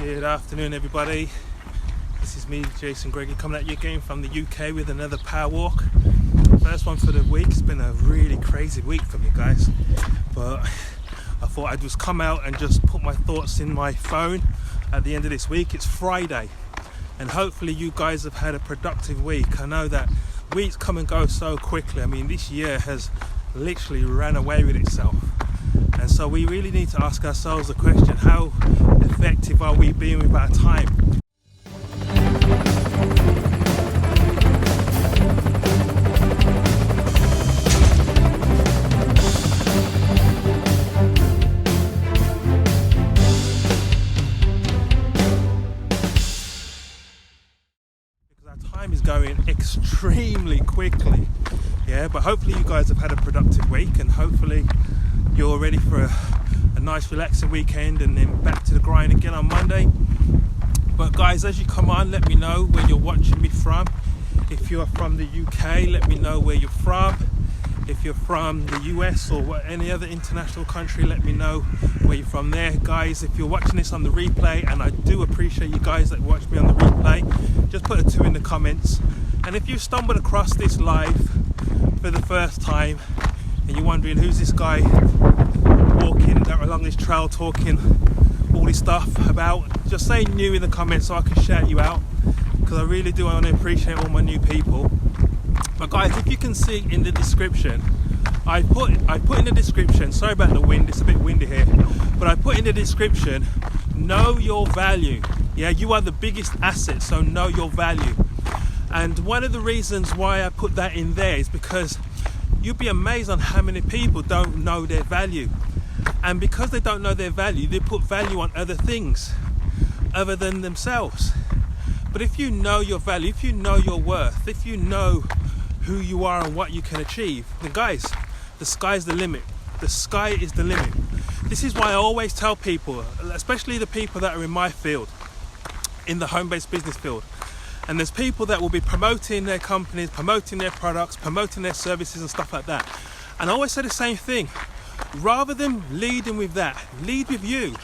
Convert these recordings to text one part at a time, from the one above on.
Good afternoon, everybody. This is me, Jason Gregory, coming at you again from the UK with another power walk. First one for the week. It's been a really crazy week for me, guys, but I thought I'd just come out and just put my thoughts in my phone at the end of this week. It's Friday, and hopefully you guys have had a productive week. I know that weeks come and go so quickly. I mean, this year has literally ran away with itself. And so we really need to ask ourselves the question, how effective are we being with our time? Because our time is going extremely quickly. Yeah, but hopefully you guys have had a productive week, and hopefully you're ready for a nice relaxing weekend and then back to the grind again on Monday. But guys, as you come on, let me know where you're watching me from. If you're from the UK, let me know where you're from. If you're from the US or any other international country, let me know where you're from there. Guys, if you're watching this on the replay, and I do appreciate you guys that watch me on the replay, just put a 2 in the comments. And if you stumbled across this live for the first time and you're wondering who's this guy walking along this trail talking all this stuff about, just say new in the comments so I can shout you out, because I really do want to appreciate all my new people. But guys, if you can see in the description, I put in the description, sorry about the wind, it's a bit windy here, but I put in the description, know your value. Yeah, you are the biggest asset, so know your value. And one of the reasons why I put that in there is because you'd be amazed on how many people don't know their value. And because they don't know their value, they put value on other things other than themselves. But if you know your value, if you know your worth, if you know who you are and what you can achieve, then guys, the sky's the limit. The sky is the limit. This is why I always tell people, especially the people that are in my field, in the home-based business field, and there's people that will be promoting their companies, promoting their products, promoting their services and stuff like that. And I always say the same thing. Rather than leading with that, lead with you.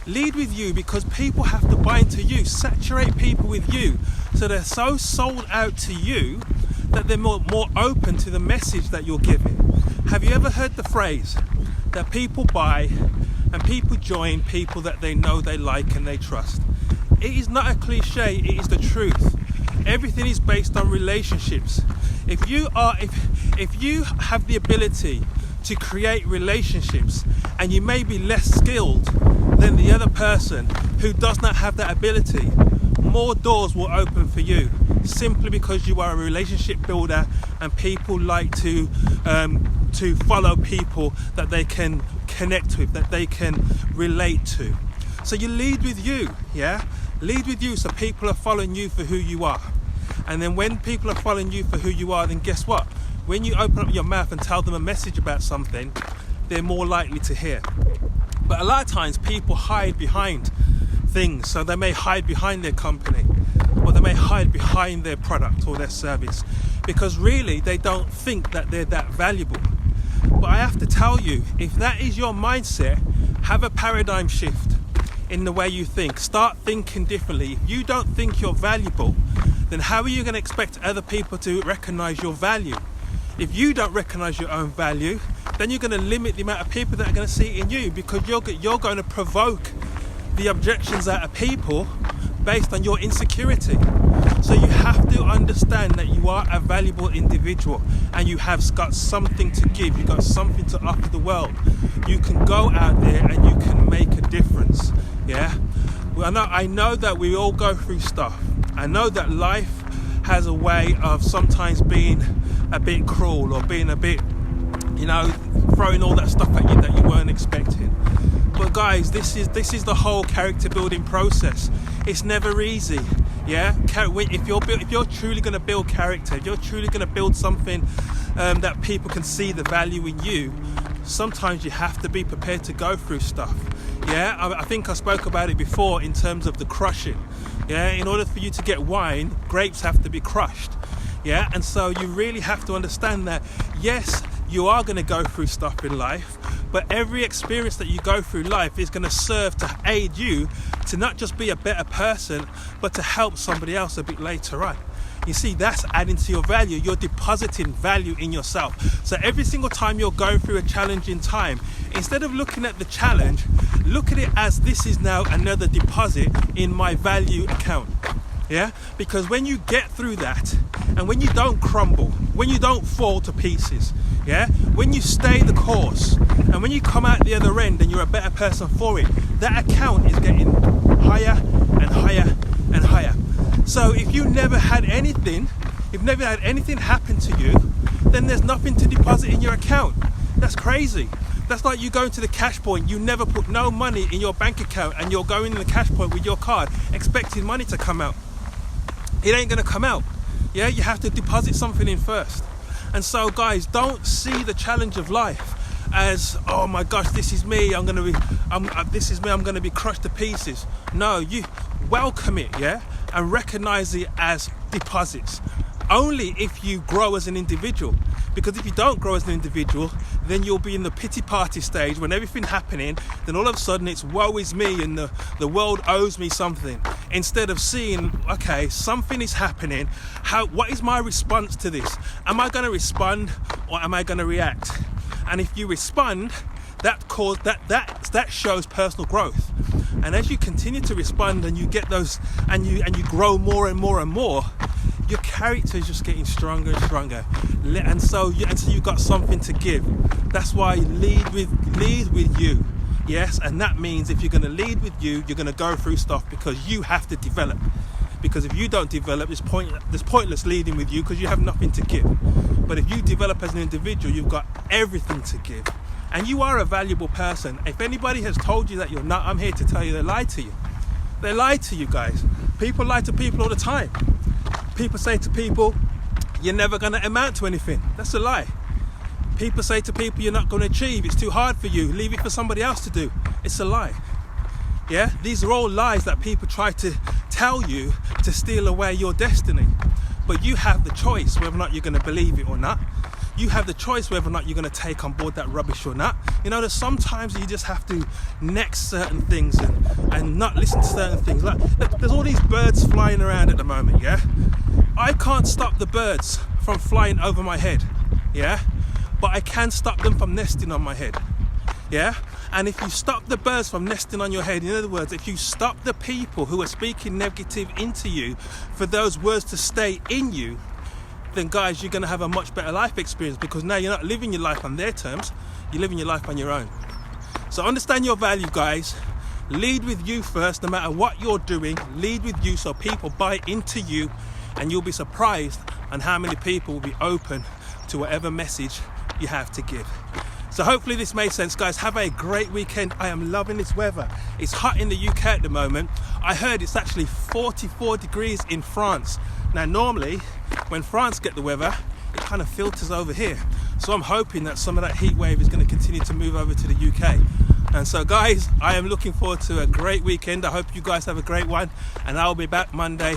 Lead with you, because people have to buy into you. Saturate people with you so they're so sold out to you that they're more open to the message that you're giving. Have you ever heard the phrase that people buy and people join people that they know, they like and they trust? It is not a cliche, it is the truth. Everything is based on relationships. If you have the ability to create relationships, and you may be less skilled than the other person who does not have that ability, more doors will open for you, simply because you are a relationship builder, and people like to follow people that they can connect with, that they can relate to. So you lead with you, yeah? Lead with you, so people are following you for who you are. And then when people are following you for who you are, then guess what? When you open up your mouth and tell them a message about something, they're more likely to hear. But a lot of times people hide behind things. So they may hide behind their company, or they may hide behind their product or their service, because really they don't think that they're that valuable. But I have to tell you, if that is your mindset, have a paradigm shift in the way you think. Start thinking differently. If you don't think you're valuable, then how are you going to expect other people to recognize your value? If you don't recognize your own value, then you're going to limit the amount of people that are going to see it in you, because you're going to provoke the objections out of people based on your insecurity. So you have to understand that you are a valuable individual, and you have got something to give. You've got something to offer the world. You can go out there and you can make a difference. Yeah, well, I know that we all go through stuff. I know that life has a way of sometimes being a bit cruel, or being a bit, throwing all that stuff at you that you weren't expecting. But guys, this is the whole character building process. It's never easy. Yeah, if you're truly going to build character, if you're truly going to build something that people can see the value in you, sometimes you have to be prepared to go through stuff. Yeah, I think I spoke about it before in terms of the crushing. Yeah, in order for you to get wine, grapes have to be crushed. Yeah, and so you really have to understand that, yes, you are going to go through stuff in life, But every experience that you go through life is going to serve to aid you to not just be a better person, but to help somebody else a bit later on. You see, that's adding to your value. You're depositing value in yourself. So every single time you're going through a challenging time, instead of looking at the challenge, look at it as this is now another deposit in my value account. Yeah, because when you get through that, and when you don't crumble, when you don't fall to pieces, yeah, when you stay the course, and when you come out the other end and you're a better person for it, that account is getting higher and higher and higher. So if you never had anything, happen to you, then there's nothing to deposit in your account. That's crazy. That's like you going to the cash point. You never put no money in your bank account, and you're going in the cash point with your card expecting money to come out. It ain't gonna come out. Yeah, you have to deposit something in first. And so guys, don't see the challenge of life as, oh my gosh, this is me, I'm gonna be crushed to pieces. No, you welcome it, yeah, and recognize it as deposits. Only if you grow as an individual. Because if you don't grow as an individual, then you'll be in the pity party stage when everything's happening, then all of a sudden it's woe is me and the world owes me something. Instead of seeing, okay, something is happening, what is my response to this? Am I going to respond or am I going to react? And if you respond, that shows personal growth. And as you continue to respond and you get those, and you grow more and more and more, your character is just getting stronger and stronger, and so you've got something to give. That's why lead with you. Yes, and that means if you're going to lead with you, you're going to go through stuff because you have to develop. Because if you don't develop, it's pointless leading with you because you have nothing to give. But if you develop as an individual, you've got everything to give. And you are a valuable person. If anybody has told you that you're not, I'm here to tell you they lied to you. They lied to you, guys. People lie to people all the time. People say to people, you're never going to amount to anything. That's a lie. People say to people, you're not going to achieve. It's too hard for you. Leave it for somebody else to do. It's a lie. Yeah, these are all lies that people try to tell you to steal away your destiny. But you have the choice whether or not you're going to believe it or not. You have the choice whether or not you're going to take on board that rubbish or not. You know, there's sometimes you just have to next certain things and not listen to certain things. Like, there's all these birds flying around at the moment, yeah? I can't stop the birds from flying over my head, yeah? But I can stop them from nesting on my head, yeah? And if you stop the birds from nesting on your head, in other words, if you stop the people who are speaking negative into you for those words to stay in you, then guys, you're going to have a much better life experience, because now you're not living your life on their terms, you're living your life on your own. So understand your value, guys. Lead with you first. No matter what you're doing, lead with you so people buy into you, and you'll be surprised on how many people will be open to whatever message you have to give. So hopefully this made sense, guys. Have a great weekend. I am loving this weather. It's hot in the UK at the moment. I heard it's actually 44 degrees in France. Now normally when France get the weather, it kind of filters over here. So I'm hoping that some of that heat wave is going to continue to move over to the UK. And so guys, I am looking forward to a great weekend. I hope you guys have a great one, and I'll be back Monday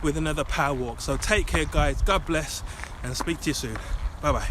with another power walk. So take care, guys. God bless, and speak to you soon. Bye bye.